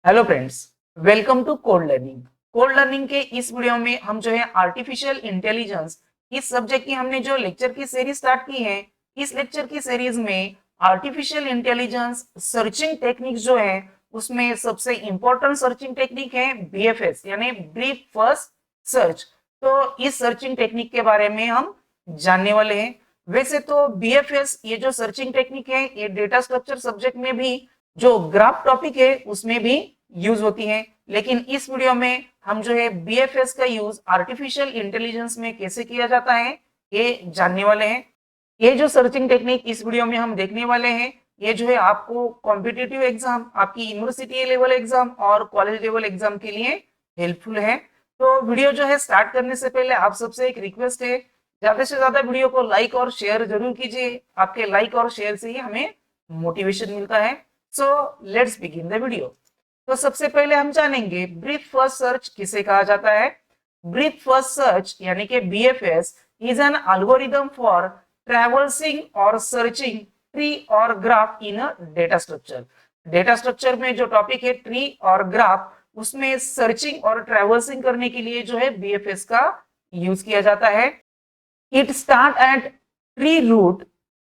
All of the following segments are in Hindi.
Hello friends, welcome to code learning. Code learning के इस वीडियो में हम जो है आर्टिफिशियल इंटेलिजेंस इस सब्जेक्ट की हमने जो लेक्चर की सीरीज स्टार्ट की है। इस लेक्चर की सीरीज में आर्टिफिशियल इंटेलिजेंस सर्चिंग टेक्निक्स जो है उसमें सबसे इंपॉर्टेंट सर्चिंग टेक्निक है बीएफएस यानी ब्रीफ फर्स्ट सर्च। तो इस सर्चिंग टेक्निक के बारे में हम जानने वाले हैं। वैसे तो बीएफएस ये जो सर्चिंग टेक्निक है ये डेटा स्ट्रक्चर सब्जेक्ट में भी जो ग्राफ टॉपिक है उसमें भी यूज होती है, लेकिन इस वीडियो में हम जो है बीएफएस का यूज आर्टिफिशियल इंटेलिजेंस में कैसे किया जाता है ये जानने वाले हैं। ये जो सर्चिंग टेक्निक इस वीडियो में हम देखने वाले हैं ये जो है आपको कॉम्पिटिटिव एग्जाम, आपकी यूनिवर्सिटी लेवल एग्जाम और कॉलेज लेवल एग्जाम के लिए हेल्पफुल है। तो वीडियो जो है स्टार्ट करने से पहले आप सबसे एक रिक्वेस्ट है, ज्यादा से ज्यादा वीडियो को लाइक और शेयर जरूर कीजिए। आपके लाइक और शेयर से ही हमें मोटिवेशन मिलता है। So let's begin the video. तो सबसे पहले हम जानेंगे ब्रीफ फर्स्ट सर्च किसे कहा जाता है। ब्रीफ फर्स्ट सर्च यानी कि BFS is an algorithm for traversing और सर्चिंग ट्री और graph in a data structure. Data structure में जो टॉपिक है ट्री और ग्राफ, उसमें सर्चिंग और ट्रैवर्सिंग करने के लिए जो है बीएफएस का यूज किया जाता है। It start at tree root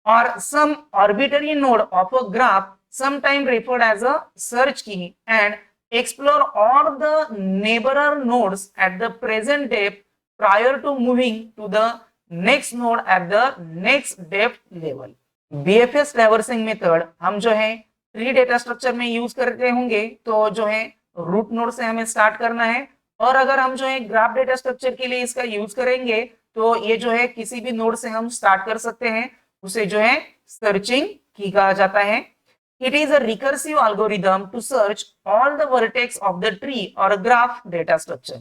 or some arbitrary node of a graph, sometimes referred as a search key, and explore all the neighbor nodes at the present depth prior to moving to the next node at the next depth level. BFS traversing method हम जो है ट्री डेटा स्ट्रक्चर में यूज करते होंगे, तो जो है रूट नोड से हमें स्टार्ट करना है, और अगर हम जो है ग्राफ डेटा स्ट्रक्चर के लिए इसका यूज करेंगे तो ये जो है किसी भी नोड से हम स्टार्ट कर सकते हैं, उसे जो है सर्चिंग की कहा जाता है। It is a recursive algorithm to search all the vertex of the tree और ग्राफ डेटा स्ट्रक्चर।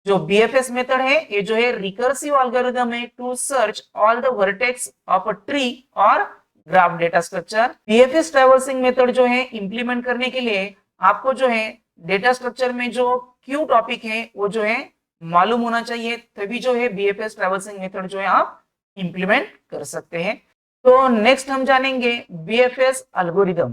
जो बीएफएस मेथड है ये जो है रिकर्सिव एल्गोरिथम है to search all the vertex of a tree और graph data structure. BFS traversing method जो है इंप्लीमेंट करने के लिए आपको जो है डेटा स्ट्रक्चर में जो क्यू टॉपिक है वो जो है मालूम होना चाहिए, तभी जो है बीएफएस ट्रैवर्सिंग मेथड जो है आप इंप्लीमेंट कर सकते हैं। तो नेक्स्ट हम जानेंगे बीएफएस एल्गोरिथम।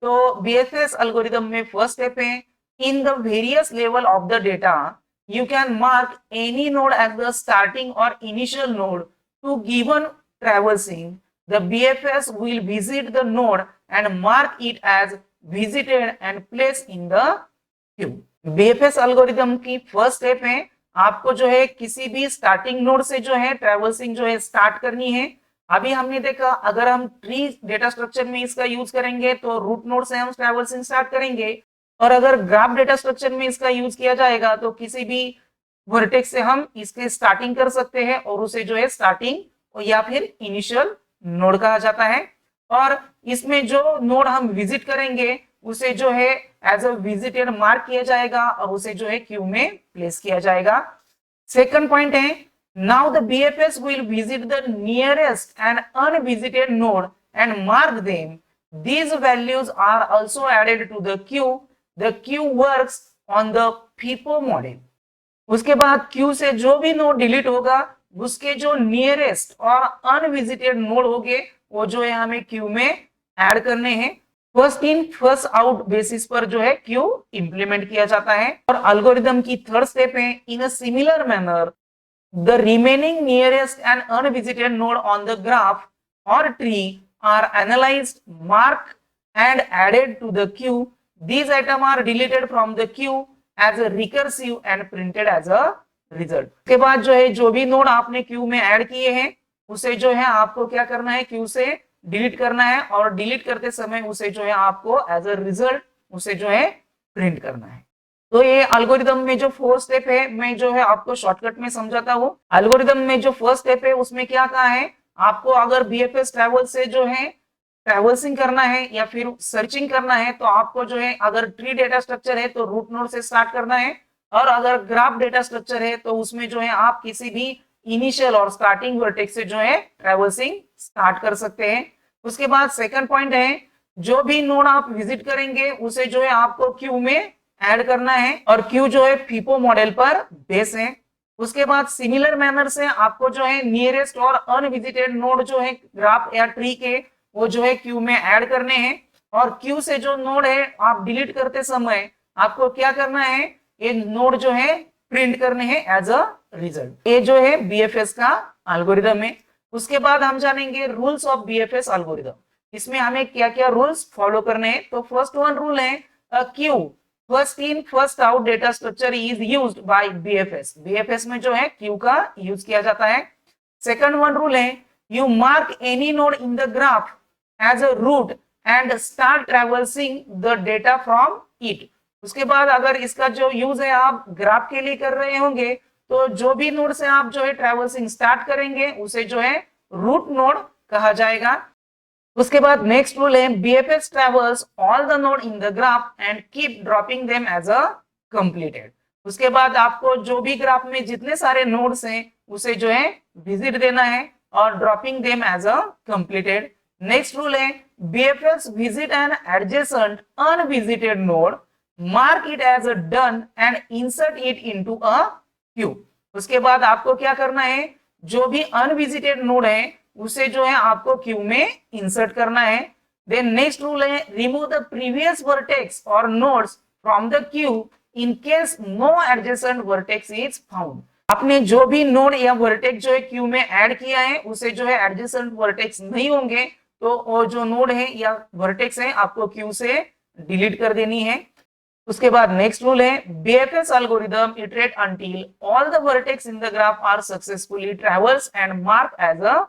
तो बीएफएस एल्गोरिथम में फर्स्ट स्टेप है, in the various level of the data you can mark any node as the starting or initial node to given traversing. The BFS will visit the node and mark it as visited and place in the queue. BFS algorithm की फर्स्ट स्टेप है, आपको जो है किसी भी स्टार्टिंग नोड से जो है ट्रैवर्सिंग जो है स्टार्ट करनी है। अभी हमने देखा अगर हम ट्री डेटा स्ट्रक्चर में इसका यूज करेंगे तो रूट नोड से हम ट्रैवर्सिंग स्टार्ट करेंगे, और अगर ग्राफ डेटा स्ट्रक्चर में इसका यूज किया जाएगा तो किसी भी वर्टेक्स से हम इसके स्टार्टिंग कर सकते हैं और उसे जो है स्टार्टिंग या फिर इनिशियल नोड कहा जाता है। और इसमें जो नोड हम विजिट करेंगे उसे जो है एज अ विजिटेड मार्क किया जाएगा और उसे जो है क्यू में प्लेस किया जाएगा। सेकंड पॉइंट है, now the BFS will visit the nearest and unvisited node and mark them. These values are also added to the queue. The queue works on the FIFO model. उसके बाद क्यू से जो भी नोड डिलीट होगा उसके जो नियरेस्ट और अनविजिटेड नोड होंगे वो जो है हमें क्यू में ऐड करने हैं। First in first out basis पर जो है क्यू इंप्लीमेंट किया जाता है। और एल्गोरिथम की थर्ड स्टेप है, in a similar manner the remaining nearest and unvisited node on the graph और tree are analyzed, marked and added to the queue. These items are deleted from the queue as a recursive and printed as a result. के बाद जो है जो भी नोड आपने क्यू में ऐड किए हैं उसे जो है आपको क्या करना है, क्यू से डिलीट करना है, और डिलीट करते समय उसे जो है आपको एज अ रिजल्ट उसे जो है प्रिंट करना है। तो ये एल्गोरिथम में जो फोर्थ स्टेप है मैं जो है आपको शॉर्टकट में समझाता हूँ। एल्गोरिथम में जो फर्स्ट स्टेप है उसमें क्या कहा है, आपको अगर बीएफएस ट्रैवल से जो है ट्रैवर्सिंग करना है या फिर सर्चिंग करना है तो आपको जो है अगर ट्री डेटा स्ट्रक्चर है तो रूट नोड से स्टार्ट करना है, और अगर ग्राफ डेटा स्ट्रक्चर है तो उसमें जो है आप किसी भी इनिशियल और स्टार्टिंग वर्टेक्स से जो है ट्रैवर्सिंग स्टार्ट कर सकते हैं। उसके बाद सेकंड पॉइंट है, जो भी नोड आप विजिट करेंगे उसे जो है आपको क्यू में ऐड करना है, और क्यू जो है फीपो मॉडल पर बेस है। उसके बाद सिमिलर मैनर से आपको जो है नियरेस्ट और अनविजिटेड नोड जो है ग्राफ या ट्री के वो जो है क्यू में ऐड करने हैं, और क्यू से जो नोड है आप डिलीट करते समय आपको क्या करना है, ये नोड जो है प्रिंट करने हैं एज अ रिजल्ट। ये जो है बीएफएस का एल्गोरिदम है। उसके बाद हम जानेंगे रूल्स ऑफ बीएफएस एल्गोरिदम। इसमें हमें क्या क्या रूल्स फॉलो करने हैं। तो फर्स्ट वन रूल है queue, first in first out data structure is used by BFS. BFS में जो है क्यू का यूज किया जाता है। सेकंड वन रूल है you mark any node in the graph as a root and start traversing the data from it. उसके बाद अगर इसका जो यूज है आप ग्राफ के लिए कर रहे होंगे, तो जो भी नोड से आप जो है ट्रैवर्सिंग स्टार्ट करेंगे उसे जो है रूट नोड कहा जाएगा। उसके बाद नेक्स्ट रूल है BFS traverse all the node in the graph and keep dropping them as a completed. उसके बाद आपको जो भी ग्राफ में जितने सारे नोड्स हैं उसे जो है विजिट देना है और dropping them as a completed. Next rule है BFS visit an adjacent unvisited node, mark it as a done and insert it into a queue. उसके बाद आपको क्या करना है, जो भी अनविजिटेड नोड है उसे जो है आपको क्यू में इंसर्ट करना है। देन नेक्स्ट रूल है रिमूव द प्रीवियस वर्टेक्स और nodes from the queue in case no adjacent vertex is found. आपने जो भी नोड या वर्टेक्स जो है क्यू में ऐड किया है उसे जो है एडजेसेंट वर्टेक्स नहीं होंगे तो वो जो नोड है या वर्टेक्स है आपको क्यू से डिलीट कर देनी है। उसके बाद नेक्स्ट रूल है BFS algorithm iterate until all the vertex in the graph are successfully traverse and mark as a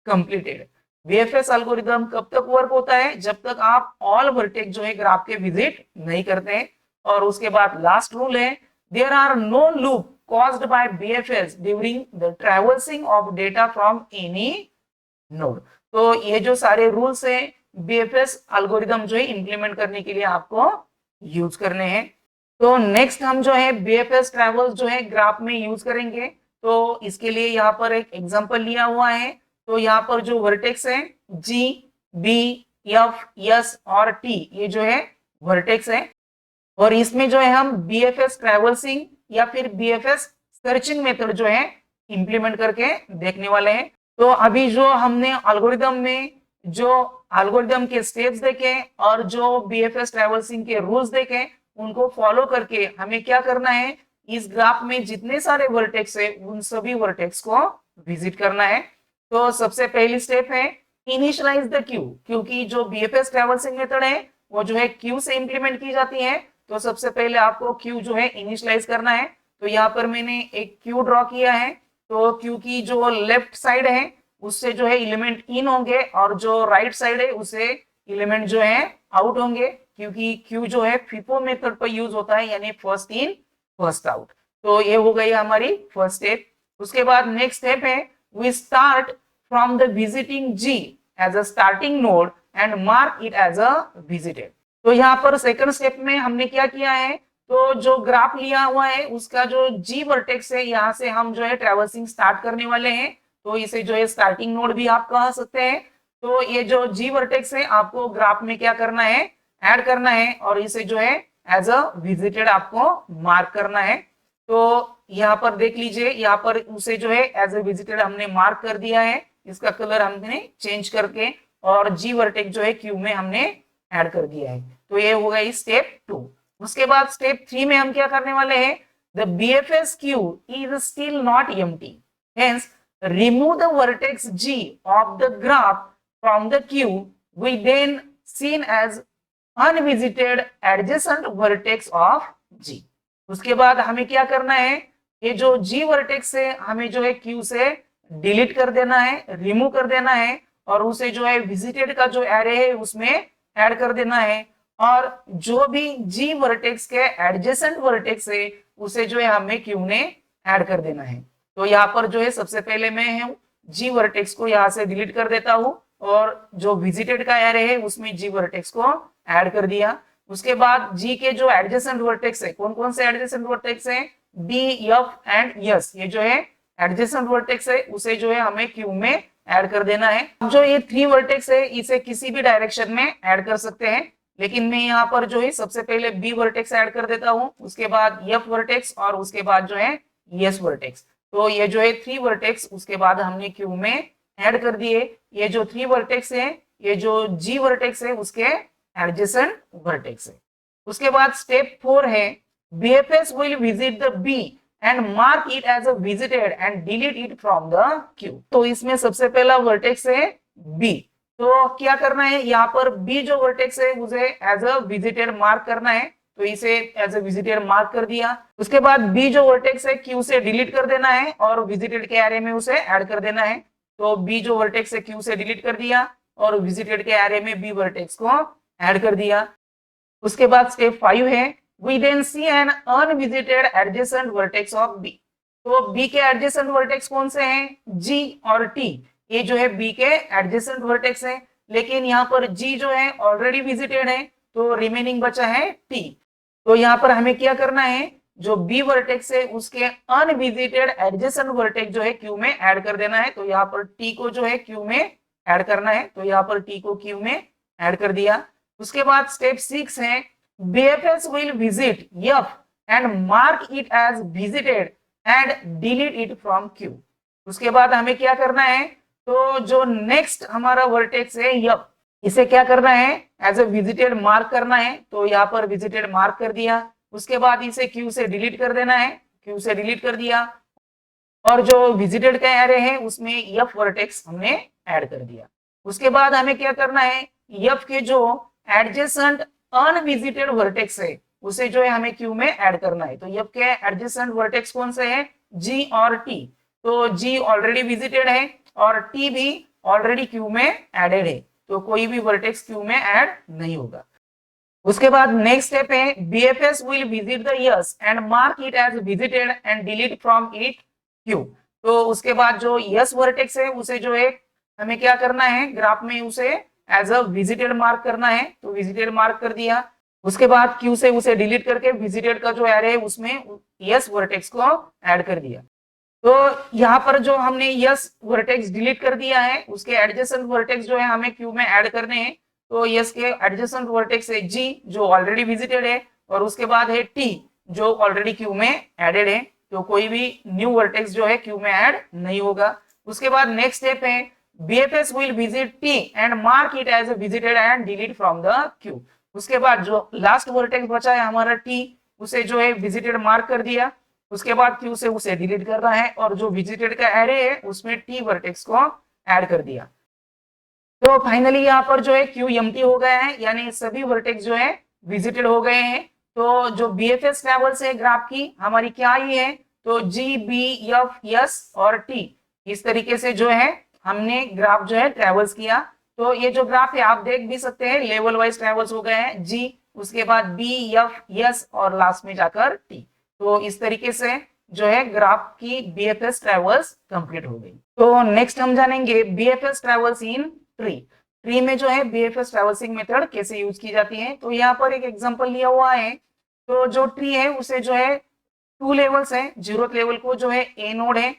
completed. BFS algorithm कब तक वर्क होता है, जब तक आप ऑल वर्टेक्स जो है ग्राफ के विजिट नहीं करते हैं। और उसके बाद लास्ट रूल है there are no loop caused by BFS during the traversing of data from any node। तो ये जो सारे रूल्स हैं बीएफएस एल्गोरिथम जो है इंप्लीमेंट करने के लिए आपको यूज करने हैं। तो नेक्स्ट हम जो है बीएफएस ट्रैवर्स जो है ग्राफ में यूज करेंगे। तो इसके लिए यहाँ पर एक एग्जांपल लिया हुआ है। तो यहाँ पर जो वर्टेक्स है जी, बी, एफ, एस और टी, ये जो है वर्टेक्स है और इसमें जो है हम बीएफएस ट्रैवर्सिंग या फिर बीएफएस सर्चिंग मेथड जो है इंप्लीमेंट करके देखने वाले हैं। तो अभी जो हमने एल्गोरिथम में जो एल्गोरिथम के स्टेप्स देखे और जो बीएफएस ट्रैवर्सिंग के रूल्स देखे उनको फॉलो करके हमें क्या करना है, इस ग्राफ में जितने सारे वर्टेक्स है उन सभी वर्टेक्स को विजिट करना है। तो सबसे पहली स्टेप है इनिशियलाइज द क्यू, क्योंकि जो बीएफएस ट्रैवर्सिंग मेथड है वो जो है क्यू से इंप्लीमेंट की जाती है। तो सबसे पहले आपको क्यू जो है इनिशियलाइज करना है। तो यहाँ पर मैंने एक क्यू ड्रॉ किया है। तो क्यू की जो लेफ्ट साइड है उससे जो है एलिमेंट इन होंगे और जो राइट साइड है उसे एलिमेंट जो है आउट होंगे, क्योंकि क्यू जो है फीफो मेथड पर यूज होता है, यानी फर्स्ट इन फर्स्ट आउट। तो ये हो गई हमारी फर्स्ट स्टेप। उसके बाद नेक्स्ट स्टेप है we start from the visiting G as a starting node and mark it as a visited. तो यहाँ पर सेकंड स्टेप में हमने क्या किया है, तो जो ग्राफ लिया हुआ है उसका जो जी वर्टेक्स है यहाँ से हम जो है ट्रैवर्सिंग स्टार्ट करने वाले हैं। तो इसे जो है स्टार्टिंग नोड भी आप कह सकते हैं। तो ये जो जी वर्टेक्स है आपको ग्राफ में क्या करना है, ऐड करना है और इसे जो है एज अ विजिटेड आपको मार्क करना है। तो यहाँ पर देख लीजिए, यहाँ पर उसे जो है एज अ विजिटेड हमने मार्क कर दिया है। इसका कलर हमने चेंज करके और जी वर्टेक्स जो है क्यू में हमने ऐड कर दिया है। तो ये हो गई स्टेप 2। उसके बाद स्टेप 3 में हम क्या करने वाले हैं, the BFS Q is still not empty, hence remove the vertex G of the graph from the queue, we then seen as unvisited adjacent vertex of G। उसके बाद हमें क्या करना है, ये जो G वर्टेक्स है हमें जो है क्यू से डिलीट कर देना है, रिमूव कर देना है और उसे जो है विजिटेड का जो एरे है उसमें ऐड कर देना है। और जो भी G वर्टेक्स के एडजेसेंट वर्टेक्स है उसे जो है हमें क्यू में ऐड कर देना है। तो यहाँ पर जो है सबसे पहले मैं जी वर्टेक्स को यहाँ से डिलीट कर देता हूँ और जो विजिटेड का एरे है उसमें जी वर्टेक्स को ऐड कर दिया। उसके बाद जी के जो एडजेसेंट वर्टेक्स है, कौन कौन से एडजेसेंट वर्टेक्स है, बी, एफ एंड एस, ये जो है एडजेसेंट वर्टेक्स है उसे जो है हमें क्यू में ऐड कर देना है। अब जो ये 3 वर्टेक्स है इसे किसी भी डायरेक्शन में ऐड कर सकते हैं, लेकिन मैं यहाँ पर जो है सबसे पहले बी वर्टेक्स ऐड कर देता हूँ, उसके बाद एफ वर्टेक्स और उसके बाद जो है एस वर्टेक्स। तो ये जो है 3 वर्टेक्स उसके बाद हमने क्यू में ऐड कर दिए। ये जो 3 वर्टेक्स है, ये जो जी वर्टेक्स है उसके एडजेसेंट वर्टेक्स है। उसके बाद स्टेप 4 है BFS will visit the B and mark it as a visited and delete it from the queue। तो इसमें सबसे पहला वर्टेक्स है B। तो क्या करना है, यहाँ पर B जो वर्टेक्स है उसे एज अ विजिटेड मार्क करना है, तो इसे एज अ विजिटेड मार्क कर दिया। उसके बाद B जो वर्टेक्स है Q से डिलीट कर देना है और विजिटेड के एरे में उसे ऐड कर देना है। तो B जो वर्टेक्स है Q से डिलीट कर दिया और विजिटेड के एरे में B वर्टेक्स को ऐड कर दिया। उसके बाद स्टेप 5 है we then see an unvisited adjacent vertex of B। तो B के adjacent vertex कौन से हैं, G और T। ये जो है B के adjacent vertex है, लेकिन यहाँ पर G जो है ऑलरेडी विजिटेड है, तो रिमेनिंग बचा है T। तो यहाँ पर हमें क्या करना है, जो B वर्टेक्स है उसके अनविजिटेड एडजेसेंट वर्टेक्स जो है Q में ऐड कर देना है। तो यहाँ पर T को जो है Q में ऐड करना है, तो यहाँ पर T को Q में ऐड कर दिया। उसके बाद स्टेप 6 है BFS will visit F and mark it as visited and delete it from Q। उसके बाद हमें क्या करना है, तो जो नेक्स्ट हमारा वर्टेक्स है F, इसे क्या करना है, एज ए विजिटेड मार्क करना है। तो यहाँ पर विजिटेड मार्क कर दिया। उसके बाद इसे Q से डिलीट कर देना है, Q से डिलीट कर दिया और जो विजिटेड का एरे है उसमें F वर्टेक्स हमने ऐड कर दिया। उसके बाद हमें क्या करना है, F के जो एडजेसेंट अनविजिटेड वर्टेक्स है उसे जो है हमें Q में ऐड करना है। तो F के एडजेसेंट वर्टेक्स कौन से हैं, G और T। तो G ऑलरेडी विजिटेड है और T भी ऑलरेडी Q में एडेड है, तो कोई भी वर्टेक्स Q में ऐड नहीं होगा। उसके बाद नेक्स्ट स्टेप है BFS will visit the S and mark it as visited and delete from it Q। तो उसके बाद जो S वर्टेक्स है उसे जो है हमें क्या करना है, ग्राफ में उसे एज अ विजिटेड मार्क करना है। तो विजिटेड मार्क कर दिया। उसके बाद Q से उसे डिलीट करके विजिटेड का जो एरे है उसमें S वर्टेक्स को ऐड कर दिया। तो यहाँ पर जो हमने S वर्टेक्स डिलीट कर दिया है उसके एडजेसेंट वर्टेक्स जो है हमें Q में ऐड करने हैं। तो S के एडजेसेंट वर्टेक्स है G जो ऑलरेडी विजिटेड है और उसके बाद है T जो ऑलरेडी Q में एडेड है, तो कोई भी न्यू वर्टेक्स जो है Q में ऐड नहीं होगा। उसके बाद नेक्स्ट स्टेप है BFS will visit T and mark it as a visited and delete from the Q। उसके बाद जो लास्ट वर्टेक्स बचा है हमारा T, उसे जो है विजिटेड मार्क कर दिया। उसके बाद Q से उसे डिलीट करना है और जो विजिटेड का एरे है उसमें T वर्टेक्स को ऐड कर दिया। तो फाइनली यहाँ पर जो है Q एम्प्टी हो गया है, यानी सभी वर्टेक्स जो है विजिटेड हो गए हैं। तो जो BFS ट्रैवल्स है ग्राफ की हमारी क्या ही है, तो G, B, F, S और T, इस तरीके से जो है हमने ग्राफ जो है ट्रैवल्स किया। तो ये जो ग्राफ है आप देख भी सकते हैं लेवल वाइज ट्रैवल्स हो गए हैं, G, उसके बाद B, F, S और लास्ट में जाकर T। तो इस तरीके से जो है ग्राफ की BFS ट्रैवल्स कंप्लीट हो गई। तो नेक्स्ट हम जानेंगे BFS travels in tree. Tree में जो है BFS ट्रैवल्सिंग मेथड कैसे यूज की जाती है। तो यहाँ पर एक एग्जांपल लिया हुआ है। तो जो ट्री है उसे जो है 2 लेवल्स है। 0th लेवल को जो है A नोड है,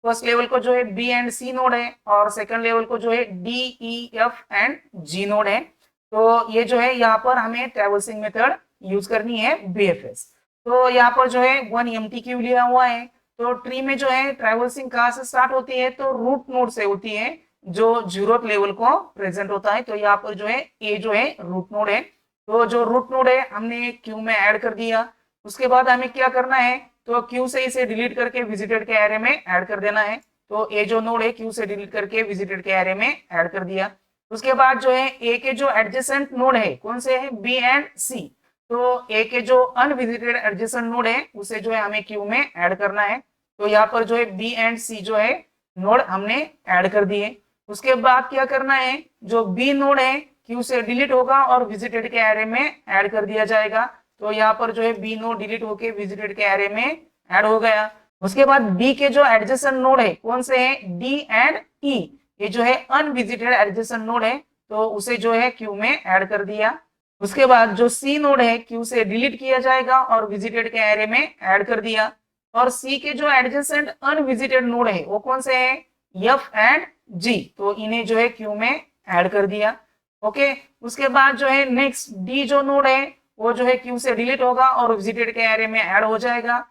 फर्स्ट लेवल को जो है B एंड C नोड है और सेकंड लेवल को जो है D, E, F and G node है। तो ये जो है यहाँ पर हमें ट्रैवल्सिंग मेथड यूज करनी है BFS। तो यहाँ पर जो है 1 MTQ लिया हुआ है। तो ट्री में जो है ट्रैवल्सिंग कहाँ से स्टार्ट होती है, तो रूट नोड से होती है जो 0th लेवल को प्रेजेंट होता है। तो यहाँ पर जो है A जो है रूट नोड है। तो जो रूट नोड है हमने Q में ऐड कर दिया। उसके बाद हमें क्या करना है, तो Q से इसे डिलीट करके विजिटेड के एरे में ऐड कर देना है। तो A जो नोड है Q से डिलीट करके विजिटेड के एरे में ऐड कर दिया। उसके बाद जो है A के जो एडजेसेंट नोड है कौन से है, B एंड C। तो A के जो अनविजिटेड एडजेसेंट नोड है उसे जो है हमें Q में ऐड करना है। तो यहाँ पर जो है B एंड C जो है नोड हमने ऐड कर दिए। उसके बाद क्या करना है, जो B नोड है Q से डिलीट होगा और विजिटेड के एरे में ऐड कर दिया जाएगा। तो यहाँ पर जो है B नोड डिलीट होके विजिटेड के एरे में ऐड हो गया। उसके बाद B के जो एडजेसेंट नोड है कौन से हैं, D एंड E, ये जो है अनविजिटेड एडजेसेंट नोड है, तो उसे जो है Q में ऐड कर दिया। उसके बाद जो C नोड है Q से डिलीट किया जाएगा और विजिटेड के एरे में ऐड कर दिया। और C के जो एडजेसेंट अनविजिटेड नोड है वो कौन से हैं, F एंड G, तो इन्हें जो है Q में ऐड कर दिया। ओके, उसके बाद जो है नेक्स्ट D जो नोड है वो जो है Q से डिलीट होगा और विजिटेड के एरे में ऐड हो जाएगा।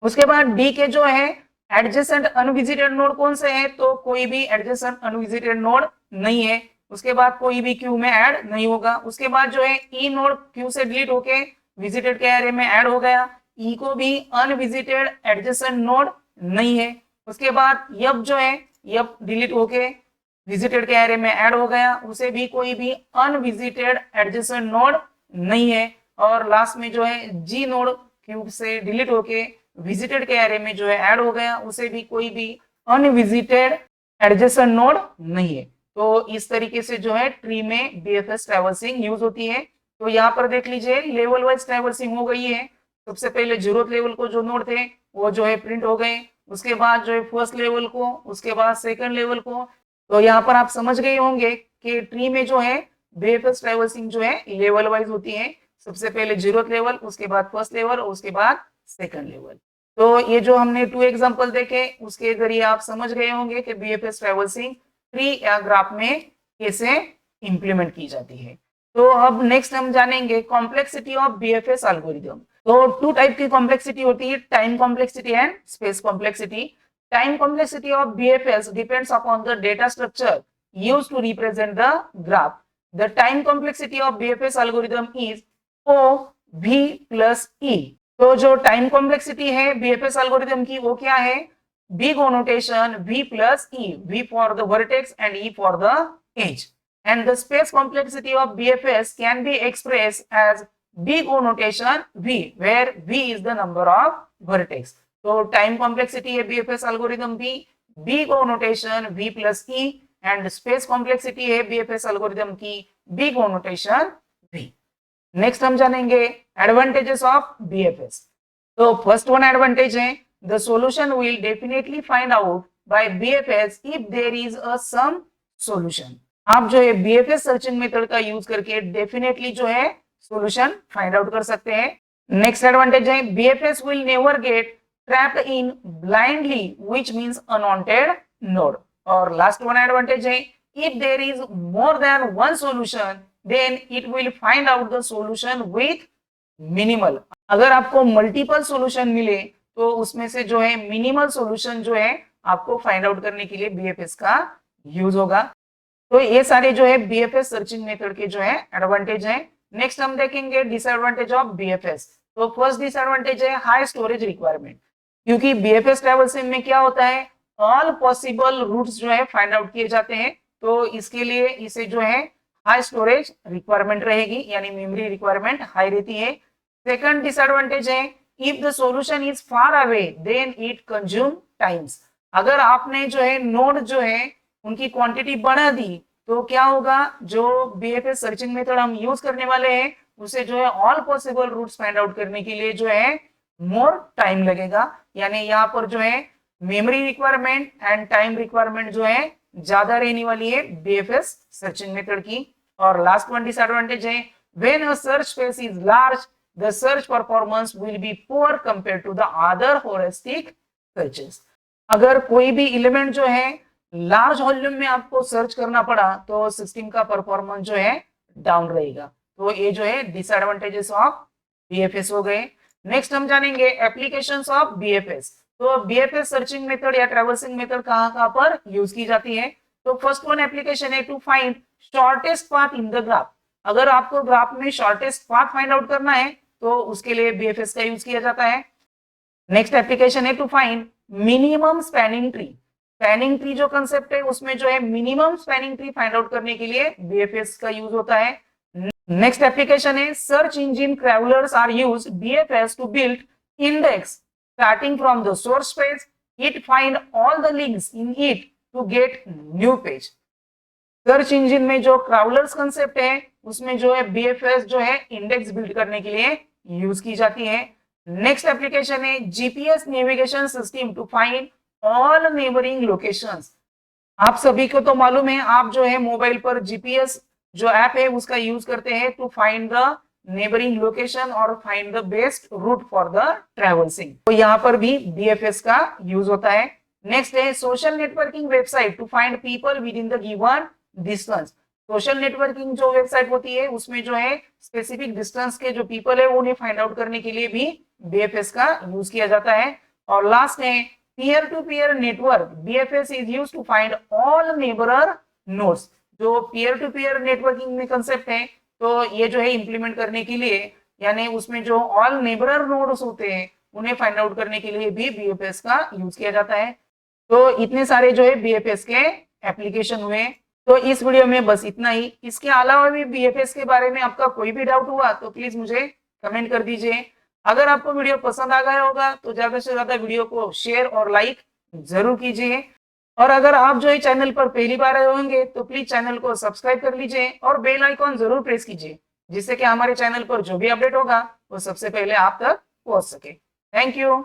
उसके बाद D के जो है एडजेसेंट अनविजिटेड नोड कौन से हैं, तो कोई भी एडजेसेंट अनविजिटेड नोड नहीं है। उसके बाद कोई भी Q में ऐड नहीं होगा। उसके बाद जो है E नोड Q से डिलीट होके विजिटेड के एरे में ऐड हो गया, ई को भी अनविजिटेड एडजेसेंट नोड नहीं है। उसके बाद यप जो है, यप डिलीट होके विजिटेड के एरे में ऐड हो गया, उसे भी कोई भी अनविजिटेड एडजेसेंट नोड नहीं है। और लास्ट में जो है जी नोड क्यूब से डिलीट होके विजिटेड के एरे में जो है ऐड हो गया, उसे भी कोई भी अनविजिटेड एडजेसेंट नोड नहीं है। तो इस तरीके से जो है ट्री में बीएफएस ट्रैवर्सिंग यूज होती है। तो यहाँ पर देख लीजिए लेवल वाइज ट्रैवर्सिंग हो गई है। सबसे पहले 0th लेवल को जो नोड थे वो जो है प्रिंट हो गए, उसके बाद जो है फर्स्ट लेवल को, उसके बाद सेकंड लेवल को। तो यहाँ पर आप समझ गए होंगे कि ट्री में जो है बीएफएस ट्रैवर्सिंग जो है लेवल वाइज होती है। सबसे पहले 0th लेवल, उसके बाद फर्स्ट लेवल और उसके बाद सेकंड लेवल। तो ये जो हमने 2 एग्जांपल देखे उसके जरिए आप समझ गए होंगे कि बीएफएस ट्रैवर्सिंग ट्री या ग्राफ में कैसे इंप्लीमेंट की जाती है। तो अब नेक्स्ट हम जानेंगे कॉम्प्लेक्सिटी ऑफ बीएफएस एल्गोरिथम। तो 2 टाइप की कॉम्प्लेक्सिटी होती है, time complexity and space complexity. Time complexity of BFS depends upon the data structure used to represent the graph. The time complexity of BFS algorithm is OV plus E. तो जो टाइम कॉम्प्लेक्सिटी है बीएफएस एल्गोरिथम की वो क्या है? big O notation V plus E, V for the vertex and E for the edge. And the space complexity of BFS can be expressed as big O notation V, where V is the number of vertex. तो टाइम कॉम्प्लेक्सिटी है बीएफएस एल्गोरिथम की big O notation V plus E and space complexity है बीएफएस एल्गोरिथम की big O notation V. Next हम जानेंगे एडवांटेजेस ऑफ बीएफएस। तो फर्स्ट वन एडवांटेज है the solution will definitely find out by BFS if there is a some solution. आप जो है बीएफएस सर्चिंग मेथड का यूज करके डेफिनेटली जो है सॉल्यूशन फाइंड आउट कर सकते हैं। नेक्स्ट एडवांटेज है BFS will never get trapped in blindly which means unwanted node. और लास्ट वन एडवांटेज है if there is more than one solution then it will find out the solution with minimal। अगर आपको मल्टीपल सॉल्यूशन मिले तो उसमें से जो है मिनिमल सॉल्यूशन जो है आपको फाइंड आउट करने के लिए बीएफएस का यूज होगा। तो ये सारे जो है बीएफएस सर्चिंग मेथड के जो है एडवांटेज है। नेक्स्ट हम देखेंगे डिसएडवांटेज ऑफ बीएफएस। तो फर्स्ट डिसएडवांटेज है हाई स्टोरेज रिक्वायरमेंट, क्योंकि बीएफएस ट्रैवर्सिंग में क्या होता है ऑल पॉसिबल रूट्स जो है फाइंड आउट किए जाते हैं। तो इसके लिए इसे जो है हाई स्टोरेज रिक्वायरमेंट रहेगी, यानी मेमोरी रिक्वायरमेंट हाई रहती है। सेकंड डिसएडवांटेज है if the solution is far away then it consume times. अगर आपने जो है नोड जो है उनकी क्वांटिटी बढ़ा दी तो क्या होगा, जो बीएफएस सर्चिंग मेथड हम यूज करने वाले हैं उसे जो है all possible routes find out करने के लिए जो है मोर टाइम लगेगा। यानी यहाँ पर जो है memory requirement and time requirement जो है ज्यादा रहने वाली है बीएफएस सर्चिंग मेथड की। और लास्ट वन डिसएडवांटेज है when a search space is large the search performance will be poor compared to the other heuristic searches. अगर कोई भी एलिमेंट जो है लार्ज वॉल्यूम में आपको सर्च करना पड़ा तो सिस्टम का परफॉर्मेंस जो है डाउन रहेगा। तो ये जो है डिसएडवांटेजेस ऑफ बीएफएस हो गए। नेक्स्ट हम जानेंगे एप्लीकेशंस ऑफ बीएफएस। तो बीएफएस सर्चिंग मेथड या ट्रैवर्सिंग मेथड कहां पर यूज की जाती है? तो फर्स्ट वन एप्लीकेशन है to find shortest path in the graph. अगर आपको ग्राफ में शॉर्टेस्ट पाथ फाइंड आउट करना है तो उसके लिए बीएफएस का यूज किया जाता है। नेक्स्ट एप्लीकेशन है to find minimum spanning tree. Spanning tree जो कंसेप्ट है उसमें जो है minimum spanning tree find out करने के लिए बीएफएस का यूज होता है। नेक्स्ट एप्लीकेशन है search engine crawlers are used BFS to build index starting from the source page, it find all the links in it to get new page। Search engine में जो क्राउलर्स कंसेप्ट है उसमें जो है बीएफएस जो है इंडेक्स बिल्ड करने के लिए यूज की जाती है। नेक्स्ट एप्लीकेशन है GPS navigation system to find all neighbouring locations. आप सभी को तो मालूम है, आप जो है मोबाइल पर जीपीएस जो ऐप है उसका यूज करते हैं to find the neighbouring location और find the best route for the traversing. तो यहाँ पर भी बीएफएस का यूज होता है। नेक्स्ट है social networking website to find people within the given distance. Social networking जो वेबसाइट होती है उसमें जो है स्पेसिफिक डिस्टेंस के जो पीपल है उन्हें फाइंड आउट करने के लिए भी बीएफएस का यूज किया जाता है। और लास्ट है peer to peer network. BFS is use to find all neighbour nodes. जो पीयर टू पीयर नेटवर्किंग में कंसेप्ट है तो ये जो है इंप्लीमेंट करने के लिए यानी उसमें जो ऑल नेबरर नोड्स होते हैं उन्हें फाइंड आउट करने के लिए भी बीएफएस का यूज किया जाता है। तो इतने सारे जो है बीएफएस के एप्लीकेशन हुए। तो इस वीडियो में बस इतना ही। इसके अलावा भी बीएफएस के बारे में आपका कोई भी डाउट हुआ तो प्लीज मुझे कमेंट कर दीजिए। अगर आपको वीडियो पसंद आ गया होगा तो ज्यादा से ज्यादा वीडियो को शेयर और लाइक जरूर कीजिए। और अगर आप जो है चैनल पर पहली बार आए होंगे तो प्लीज चैनल को सब्सक्राइब कर लीजिए और बेल आइकॉन जरूर प्रेस कीजिए, जिससे कि हमारे चैनल पर जो भी अपडेट होगा वो सबसे पहले आप तक पहुंच सके। Thank you.